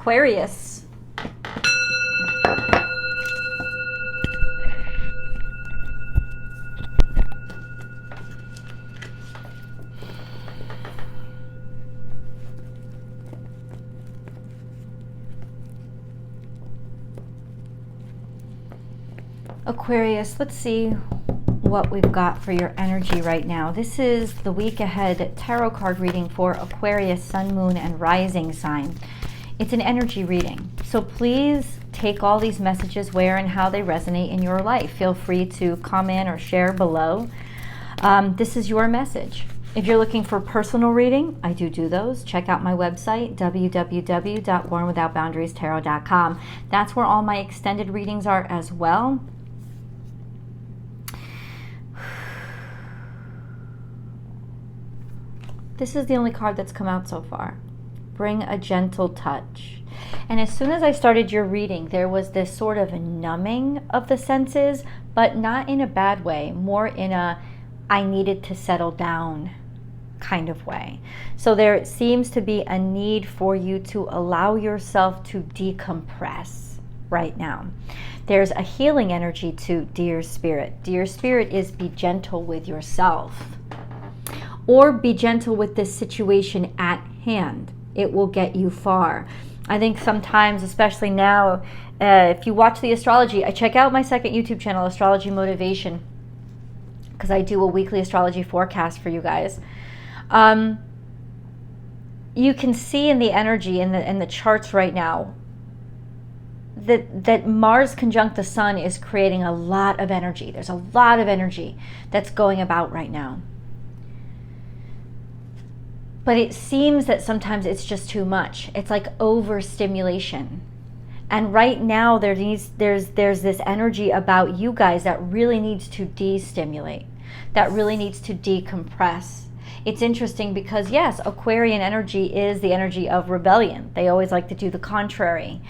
Aquarius. Aquarius, let's see what we've got for your energy right now. This is the week ahead tarot card reading for Aquarius, Sun, Moon, and Rising sign. It's an energy reading, so please take all these messages where and how they resonate in your life. Feel free to comment or share below. This is your message. If you're looking for personal reading, I do those. Check out my website, www.bornwithoutboundariestarot.com. That's where all my extended readings are as well. This is the only card that's come out so far. Bring a gentle touch. And as soon as I started your reading, there was this sort of numbing of the senses, but not in a bad way, more in a I needed to settle down kind of way. So there seems to be a need for you to allow yourself to decompress right now. There's a healing energy to Dear Spirit. Dear Spirit is be gentle with yourself. Or be gentle with this situation at hand. It will get you far. I think sometimes, especially now, if you watch the astrology, I check out my second YouTube channel, Astrology Motivation, because I do a weekly astrology forecast for you guys. You can see in the energy in the charts right now that Mars conjunct the Sun is creating a lot of energy. There's a lot of energy that's going about right now. But it seems that sometimes it's just too much. It's like overstimulation. And right now there's this energy about you guys that really needs to destimulate, that really needs to decompress. It's interesting because yes, Aquarian energy is the energy of rebellion. They always like to do the contrary.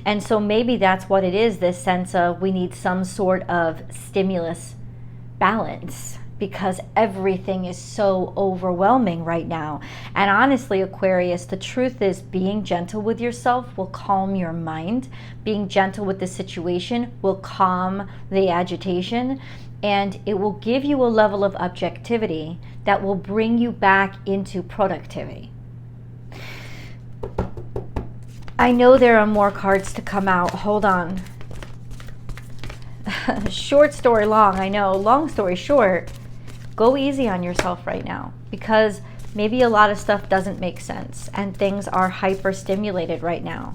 And so maybe that's what it is, this sense of we need some sort of stimulus balance, because everything is so overwhelming right now. And honestly, Aquarius, the truth is being gentle with yourself will calm your mind. Being gentle with the situation will calm the agitation, and it will give you a level of objectivity that will bring you back into productivity. I know there are more cards to come out. Hold on. Short story long, I know. Long story short, go easy on yourself right now, because maybe a lot of stuff doesn't make sense and things are hyper stimulated right now.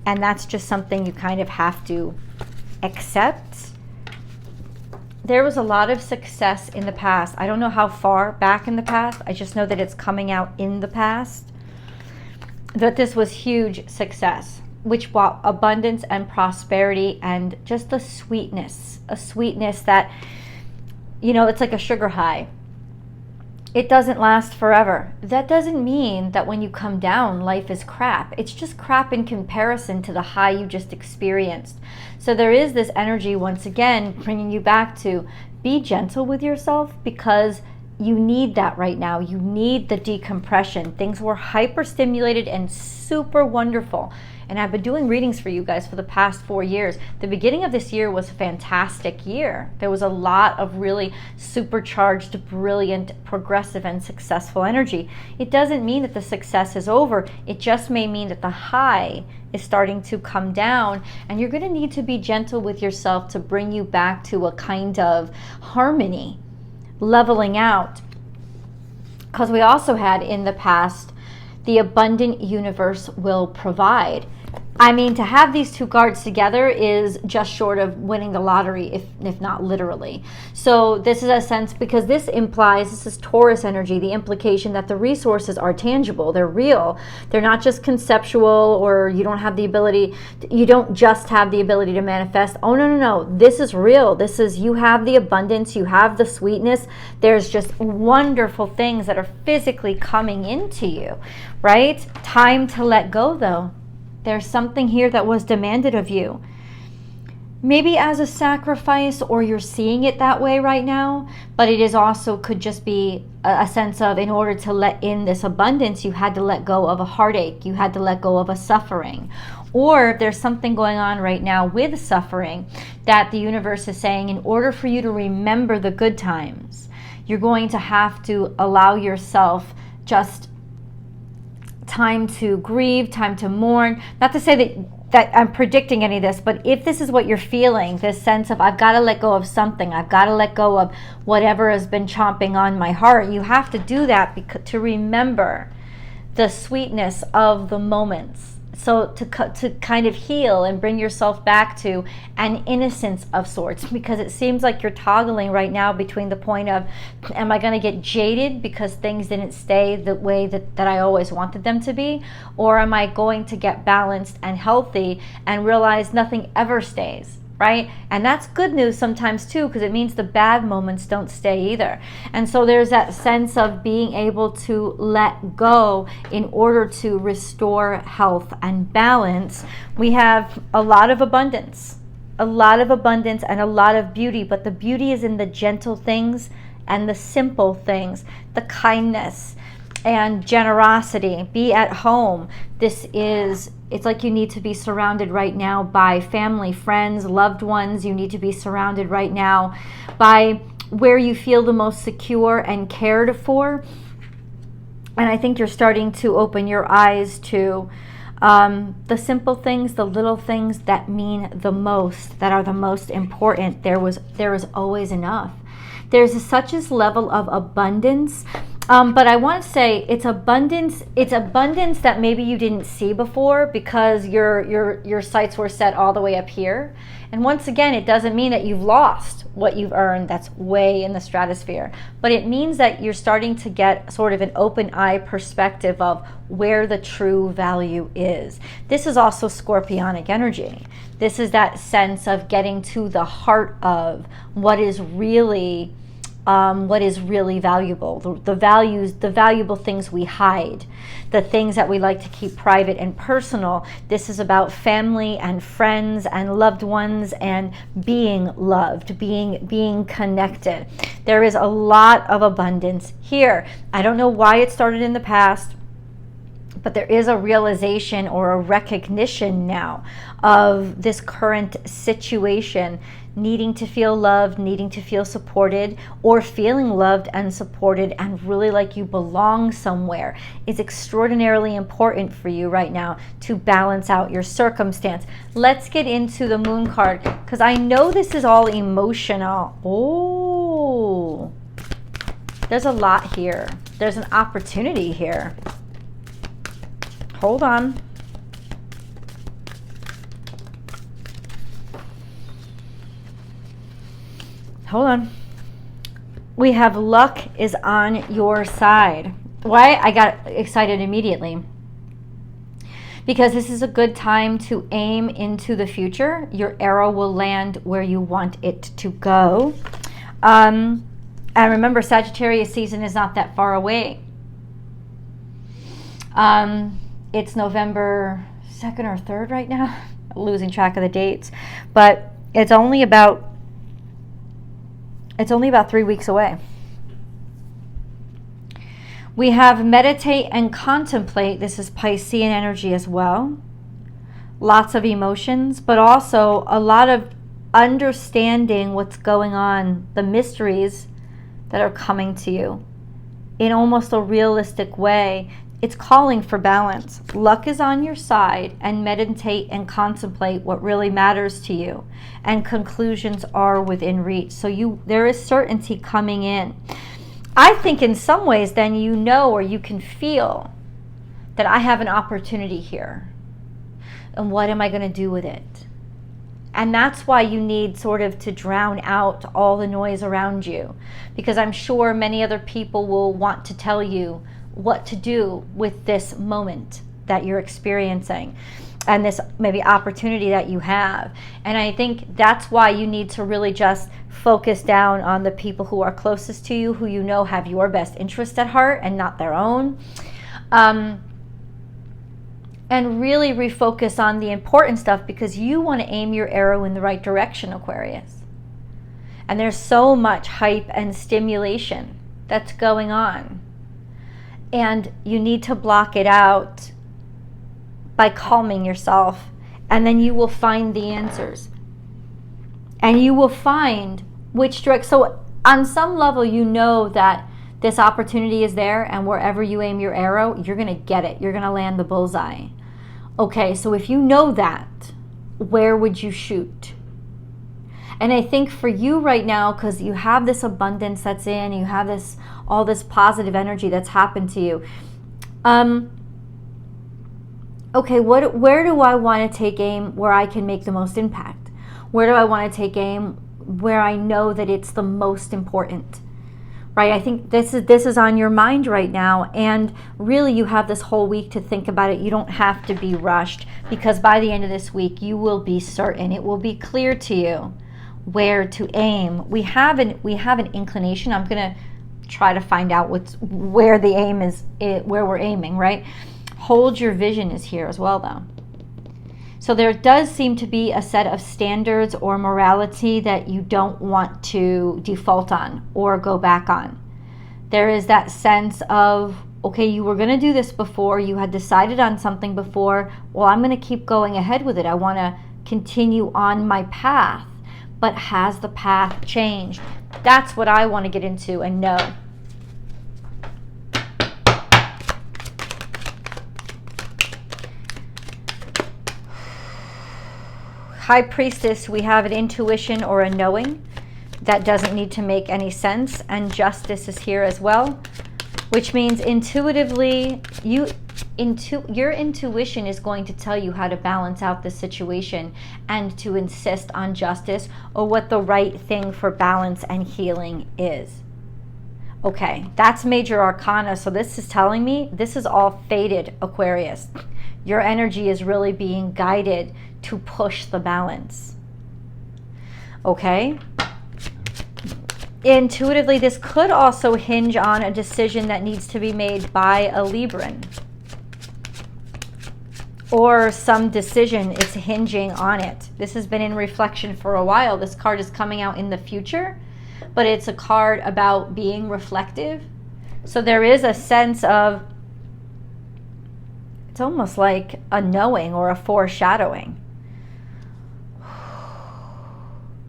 And that's just something you kind of have to accept. There was a lot of success in the past. I don't know how far back in the past. I just know that it's coming out in the past. That this was huge success, which brought abundance and prosperity and just a sweetness that, you know, it's like a sugar high. It doesn't last forever. That doesn't mean that when you come down, life is crap. It's just crap in comparison to the high you just experienced. So there is this energy, once again, bringing you back to be gentle with yourself, because you need that right now. You need the decompression. Things were hyper stimulated and super wonderful. And I've been doing readings for you guys for the past 4 years. The beginning of this year was a fantastic year. There was a lot of really supercharged, brilliant, progressive, and successful energy. It doesn't mean that the success is over. It just may mean that the high is starting to come down, and you're going to need to be gentle with yourself to bring you back to a kind of harmony, leveling out. Because we also had in the past, the abundant universe will provide. I mean, to have these two cards together is just short of winning the lottery, if not literally. So this is a sense, because this implies, this is Taurus energy, the implication that the resources are tangible, they're real. They're not just conceptual, or you don't have the ability, you don't just have the ability to manifest. Oh, no, no, no. This is real. This is, you have the abundance, you have the sweetness. There's just wonderful things that are physically coming into you, right? Time to let go, though. There's something here that was demanded of you. maybe as a sacrifice, or you're seeing it that way right now, but it is also could just be a sense of, in order to let in this abundance, you had to let go of a heartache, you had to let go of a suffering. Or there's something going on right now with suffering that the universe is saying, in order for you to remember the good times, you're going to have to allow yourself just time to grieve, time to mourn. Not to say that I'm predicting any of this, but if this is what you're feeling, this sense of, I've got to let go of something, I've got to let go of whatever has been chomping on my heart, you have to do that to remember the sweetness of the moments. So to kind of heal and bring yourself back to an innocence of sorts, because it seems like you're toggling right now between the point of, am I going to get jaded because things didn't stay the way that I always wanted them to be? Or am I going to get balanced and healthy and realize nothing ever stays? Right? And that's good news sometimes too, because it means the bad moments don't stay either. And so there's that sense of being able to let go in order to restore health and balance. We have a lot of abundance and a lot of beauty, but the beauty is in the gentle things and the simple things, the kindness and generosity. Be at home. It's like you need to be surrounded right now by family, friends, loved ones. You need to be surrounded right now by where you feel the most secure and cared for. And I think you're starting to open your eyes to the simple things, the little things that mean the most, that are the most important. There is always enough. There's such a level of abundance. But I want to say it's abundance that maybe you didn't see before because your sights were set all the way up here. And once again, it doesn't mean that you've lost what you've earned that's way in the stratosphere, but it means that you're starting to get sort of an open eye perspective of where the true value is. This is also Scorpionic energy. This is that sense of getting to the heart of what is really valuable, the valuable things we hide, the things that we like to keep private and personal. This is about family and friends and loved ones and being loved, being connected. There is a lot of abundance here. I don't know why it started in the past, but there is a realization or a recognition now of this current situation, needing to feel loved, needing to feel supported, or feeling loved and supported and really like you belong somewhere is extraordinarily important for you right now to balance out your circumstance. Let's get into the Moon card, because I know this is all emotional. Oh, there's a lot here. There's an opportunity here. Hold on. Hold on. We have luck is on your side. Why I got excited immediately? Because this is a good time to aim into the future. Your arrow will land where you want it to go. And remember, Sagittarius season is not that far away. It's November 2nd or 3rd right now. I'm losing track of the dates. But it's only about 3 weeks away. We have meditate and contemplate. This is Piscean energy as well. Lots of emotions, but also a lot of understanding what's going on, the mysteries that are coming to you in almost a realistic way. It's calling for balance. Luck is on your side, and meditate and contemplate what really matters to you. And conclusions are within reach. So there is certainty coming in. I think in some ways then you know, or you can feel that I have an opportunity here. And what am I going to do with it? And that's why you need sort of to drown out all the noise around you. Because I'm sure many other people will want to tell you what to do with this moment that you're experiencing and this maybe opportunity that you have. And I think that's why you need to really just focus down on the people who are closest to you, who you know have your best interest at heart and not their own. and really refocus on the important stuff, because you want to aim your arrow in the right direction, Aquarius. And there's so much hype and stimulation that's going on. And you need to block it out by calming yourself. And then you will find the answers. And you will find which direction. So on some level, you know that this opportunity is there, and wherever you aim your arrow, you're going to get it. You're going to land the bullseye. Okay, so if you know that, where would you shoot? And I think for you right now, because you have this abundance that's in, you have this, all this positive energy that's happened to you. Okay, where do I want to take aim where I can make the most impact? Where do I want to take aim where I know that it's the most important? Right? I think this is on your mind right now, and really you have this whole week to think about it. You don't have to be rushed, because by the end of this week you will be certain. It will be clear to you where to aim. We have an inclination. I'm going to try to find out where the aim is, where we're aiming, right? Hold your vision is here as well, though. So there does seem to be a set of standards or morality that you don't want to default on or go back on. There is that sense of, okay, you were going to do this before, you had decided on something before, well, I'm going to keep going ahead with it. I want to continue on my path. But has the path changed? That's what I want to get into and know. High Priestess, we have an intuition or a knowing that doesn't need to make any sense. And Justice is here as well, which means intuitively, your intuition is going to tell you how to balance out the situation and to insist on justice or what the right thing for balance and healing is. Okay, that's major arcana. So this is telling me this is all fated, Aquarius. Your energy is really being guided to push the balance. Okay? Intuitively, this could also hinge on a decision that needs to be made by a Libran. Or some decision is hinging on it. This has been in reflection for a while. This card is coming out in the future, but it's a card about being reflective. So there is a sense of, it's almost like a knowing or a foreshadowing.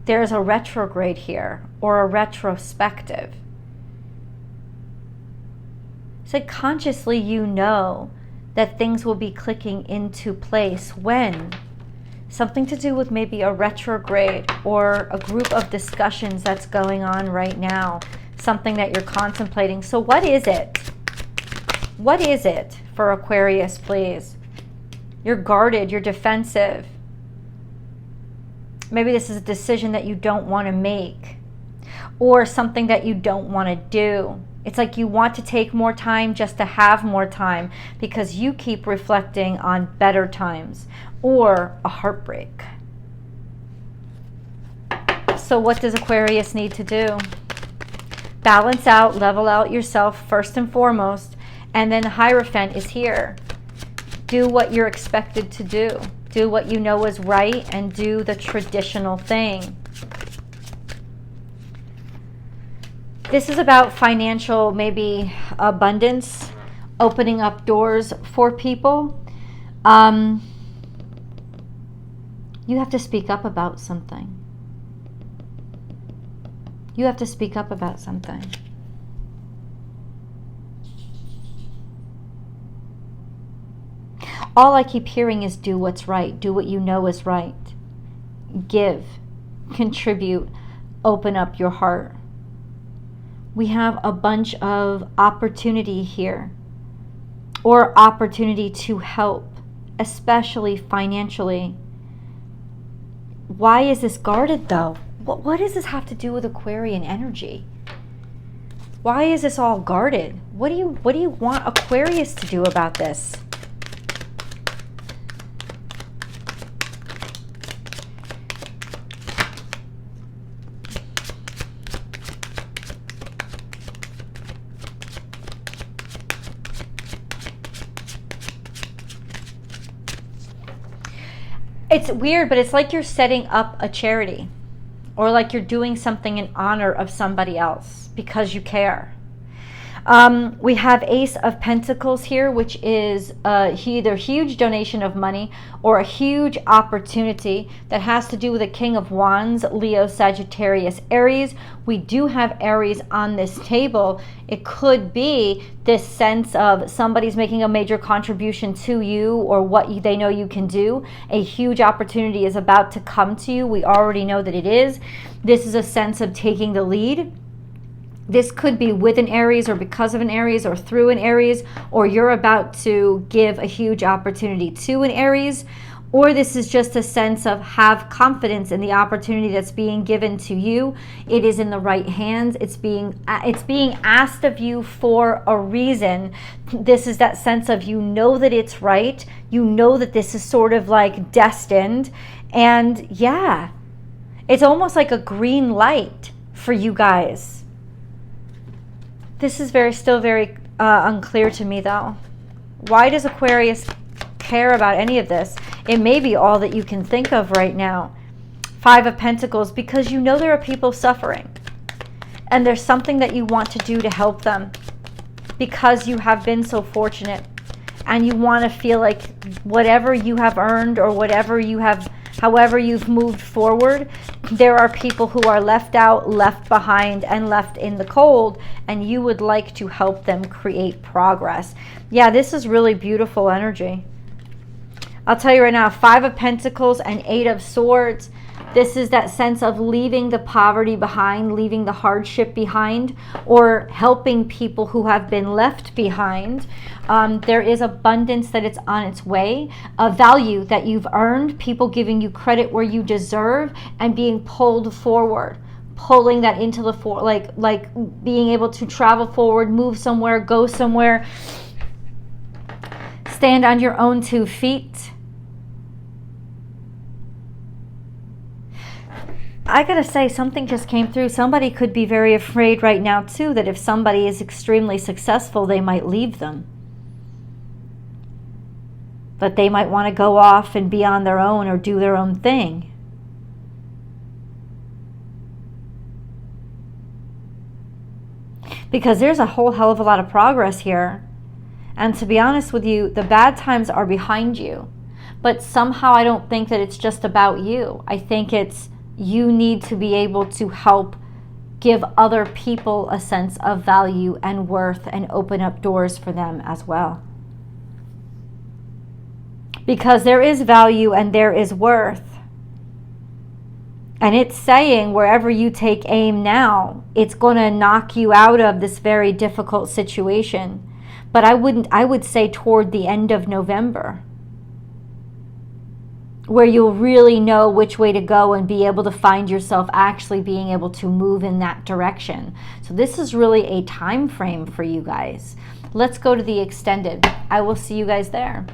There's a retrograde here, or a retrospective. So consciously you know that things will be clicking into place when something to do with maybe a retrograde or a group of discussions that's going on right now, something that you're contemplating. So what is it? What is it for Aquarius, please? You're guarded, you're defensive. Maybe this is a decision that you don't want to make, or something that you don't want to do. It's like you want to take more time just to have more time because you keep reflecting on better times or a heartbreak. So what does Aquarius need to do? Balance out, level out yourself first and foremost, and then Hierophant is here. Do what you're expected to do. Do what you know is right and do the traditional thing. This is about financial, maybe abundance, opening up doors for people. You have to speak up about something. You have to speak up about something. All I keep hearing is do what's right. Do what you know is right. Give, contribute, open up your heart. We have a bunch of opportunity here, or opportunity to help, especially financially. Why is this guarded though? What does this have to do with Aquarian energy? Why is this all guarded? What do you want Aquarius to do about this? It's weird, but it's like you're setting up a charity, or like you're doing something in honor of somebody else because you care. We have Ace of Pentacles here, which is either huge donation of money or a huge opportunity that has to do with a King of Wands, Leo, Sagittarius, Aries. We do have Aries on this table. It could be this sense of somebody's making a major contribution to you or what they know you can do. A huge opportunity is about to come to you. We already know that it is. This is a sense of taking the lead. This could be with an Aries or because of an Aries or through an Aries, or you're about to give a huge opportunity to an Aries, or this is just a sense of have confidence in the opportunity that's being given to you. It is in the right hands. It's being asked of you for a reason. This is that sense of you know that it's right. You know that this is sort of like destined. And yeah, it's almost like a green light for you guys. This is still very unclear to me, though. Why does Aquarius care about any of this? It may be all that you can think of right now. 5 of Pentacles, because you know there are people suffering. And there's something that you want to do to help them. Because you have been so fortunate. And you want to feel like whatever you have earned or whatever you have, however you've moved forward, there are people who are left out, left behind, and left in the cold, and you would like to help them create progress. Yeah, this is really beautiful energy. I'll tell you right now, 5 of Pentacles and 8 of Swords. This is that sense of leaving the poverty behind, leaving the hardship behind, or helping people who have been left behind. There is abundance that it's on its way, a value that you've earned, people giving you credit where you deserve, and being pulled forward, pulling that into the like being able to travel forward, move somewhere, go somewhere, stand on your own 2 feet. I gotta say, something just came through. Somebody could be very afraid right now too that if somebody is extremely successful, they might leave them. That they might want to go off and be on their own or do their own thing. Because there's a whole hell of a lot of progress here. And to be honest with you, the bad times are behind you. But somehow I don't think that it's just about you. I think it's you need to be able to help give other people a sense of value and worth and open up doors for them as well. Because there is value and there is worth. And it's saying wherever you take aim now, it's going to knock you out of this very difficult situation. But I would say toward the end of November, where you'll really know which way to go and be able to find yourself actually being able to move in that direction. So this is really a time frame for you guys. Let's go to the extended. I will see you guys there.